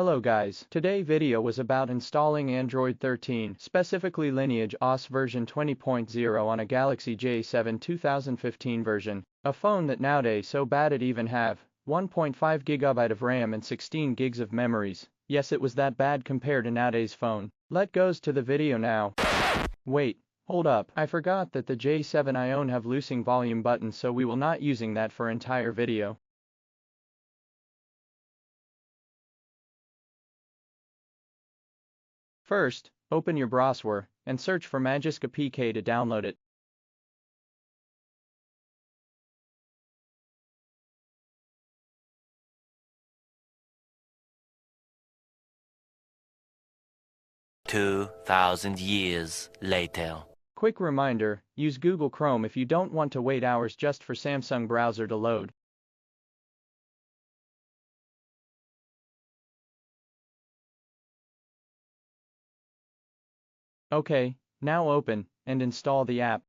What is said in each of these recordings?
Hello guys, today's video was about installing Android 13, specifically LineageOS version 20.0 on a Galaxy J7 2015 version, a phone that nowadays so bad it even have 1.5 GB of RAM and 16 gigs of memories. Yes, it was that bad compared to nowadays phone. Let goes to the video now. Wait, hold up, I forgot that the J7 I own have losing volume button, so we will not using that for entire video. First, open your browser and search for Magisk APK to download it. $2,000 later. Quick reminder, use Google Chrome if you don't want to wait hours just for Samsung browser to load. Okay, now open and install the app.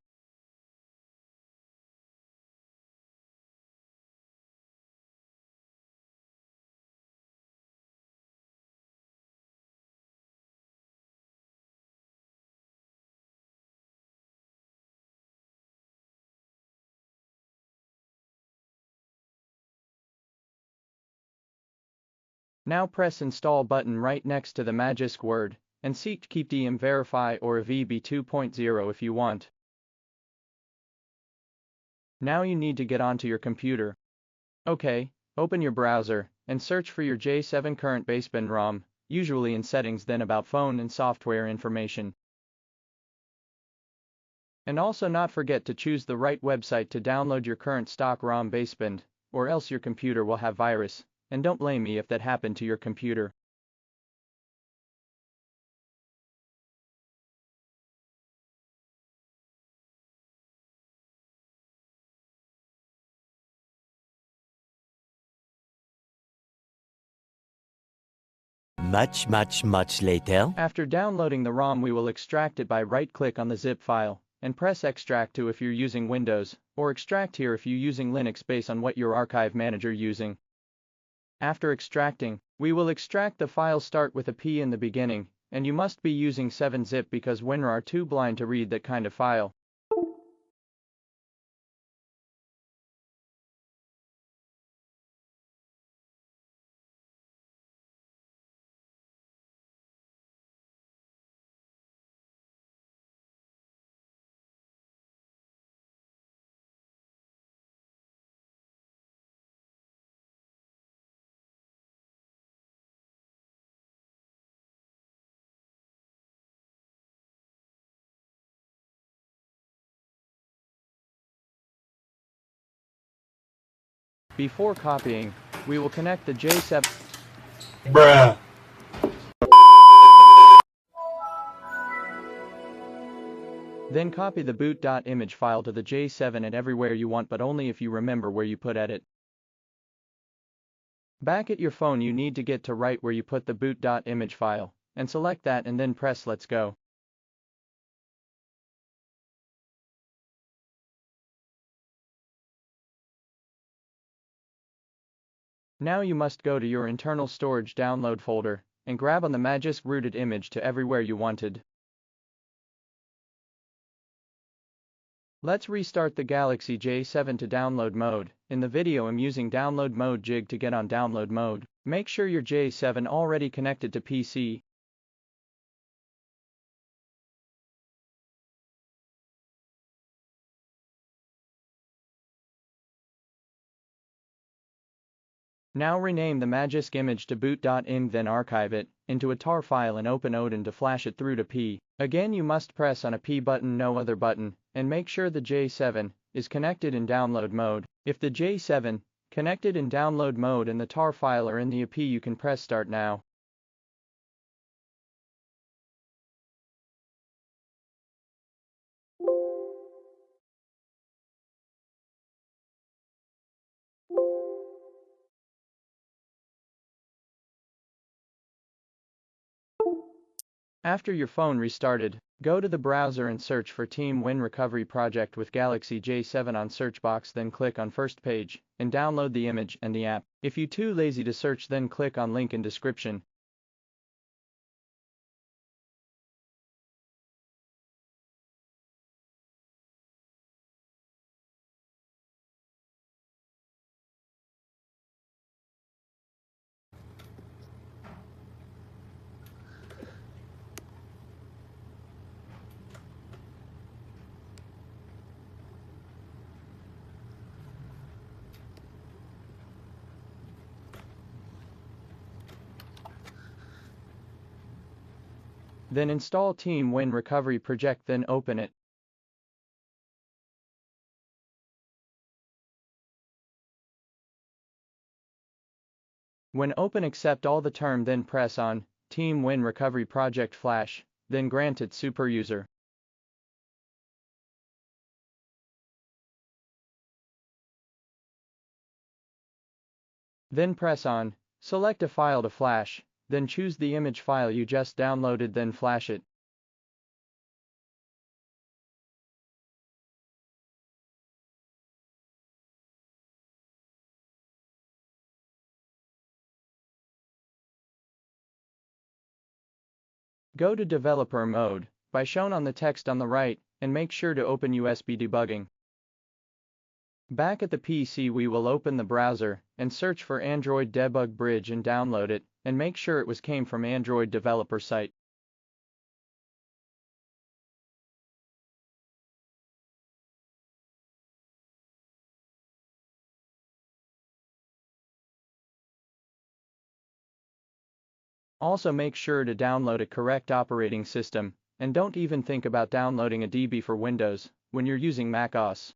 Now press install button right next to the Magisk word, and seek keep DM verify or a VB 2.0 if you want. Now you need to get onto your computer. Okay, open your browser, and search for your J7 current baseband ROM, usually in settings, then about phone and software information. And also not forget to choose the right website to download your current stock ROM baseband, or else your computer will have virus. And don't blame me if that happened to your computer. Much later. After downloading the ROM, we will extract it by right-click on the zip file, and press extract to if you're using Windows, or extract here if you're using Linux based on what your archive manager using. After extracting, we will extract the file start with a P in the beginning, and you must be using 7-zip because WinRAR are too blind to read that kind of file. Before copying, we will connect the J7. Bruh. Then copy the boot.image file to the J7 and everywhere you want, but only if you remember where you put edit. Back at your phone, you need to get to right where you put the boot.image file, and select that and then press let's go. Now you must go to your internal storage download folder, and grab on the Magisk rooted image to everywhere you wanted. Let's restart the Galaxy J7 to download mode. In the video I'm using download mode jig to get on download mode. Make sure your J7 already connected to PC. Now rename the Magisk image to boot.img, then archive it into a tar file and open Odin to flash it through to P. Again you must press on a P button, no other button, and make sure the J7 is connected in download mode. If the J7 connected in download mode and the tar file are in the AP, you can press start now. After your phone restarted, go to the browser and search for Team Win Recovery Project with Galaxy J7 on search box, then click on first page and download the image and the app. If you too lazy to search, then click on link in description Then install Team Win Recovery Project, then open it. When open, accept all the term, then press on Team Win Recovery Project Flash, then grant it super user. Then press on Select a file to flash, then choose the image file you just downloaded, then flash it. Go to developer mode, by shown on the text on the right, and make sure to open USB debugging. Back at the PC, we will open the browser, and search for Android Debug Bridge and download it, and make sure it came from Android developer site. Also make sure to download a correct operating system, and don't even think about downloading a DB for Windows, when you're using Mac OS.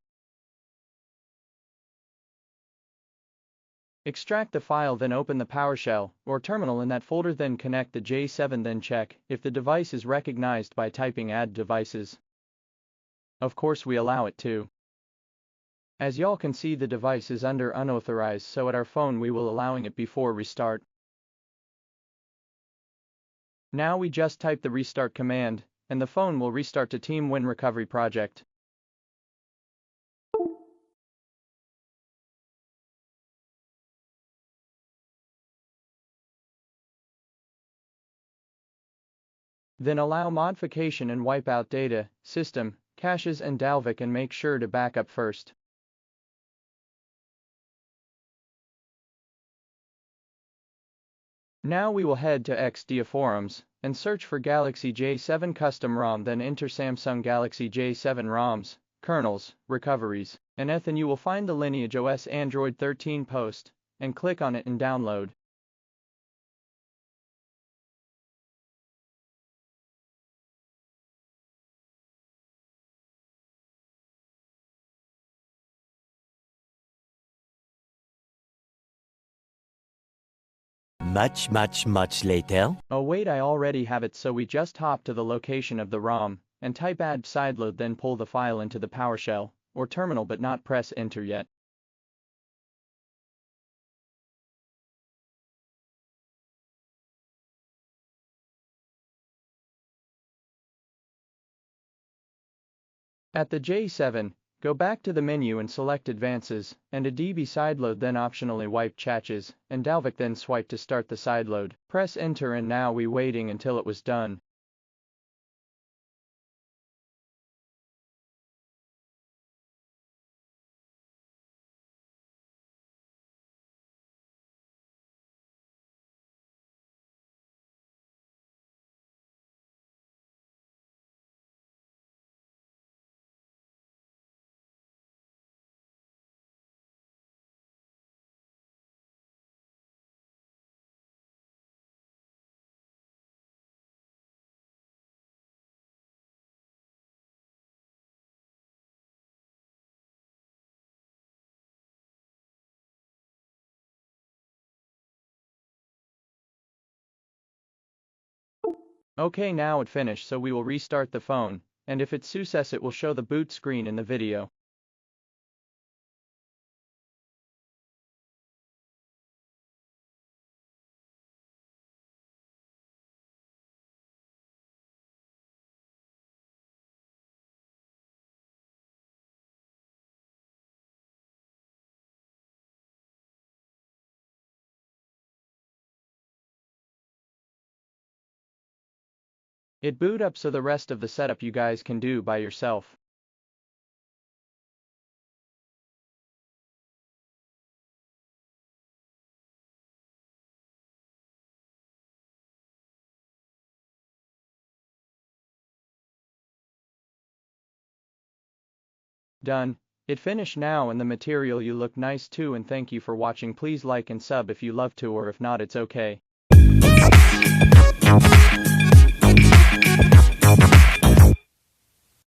Extract the file, then open the PowerShell or terminal in that folder, then connect the J7, then check if the device is recognized by typing add devices. Of course we allow it to. As y'all can see, the device is under unauthorized, so at our phone we will allowing it before restart. Now we just type the restart command, and the phone will restart to Team Win Recovery Project. Then allow modification and wipe out data, system, caches and Dalvik, and make sure to backup first. Now we will head to XDA forums, and search for Galaxy J7 custom ROM, then enter Samsung Galaxy J7 ROMs, kernels, recoveries, and then you will find the LineageOS Android 13 post, and click on it and download. Much later. Oh wait, I already have it, so we just hop to the location of the ROM, and type add sideload, then pull the file into the PowerShell or terminal, but not press enter yet. At the J7, go back to the menu and select Advances, and a DB sideload, then optionally wipe caches and Dalvik, then swipe to start the sideload. Press enter, and now we waiting until it was done. Okay, now it finished, so we will restart the phone, and if it's success it will show the boot screen in the video. It boot up, so the rest of the setup you guys can do by yourself. Done. It finished now, and the material you look nice too, and thank you for watching. Please like and sub if you love to, or if not it's okay.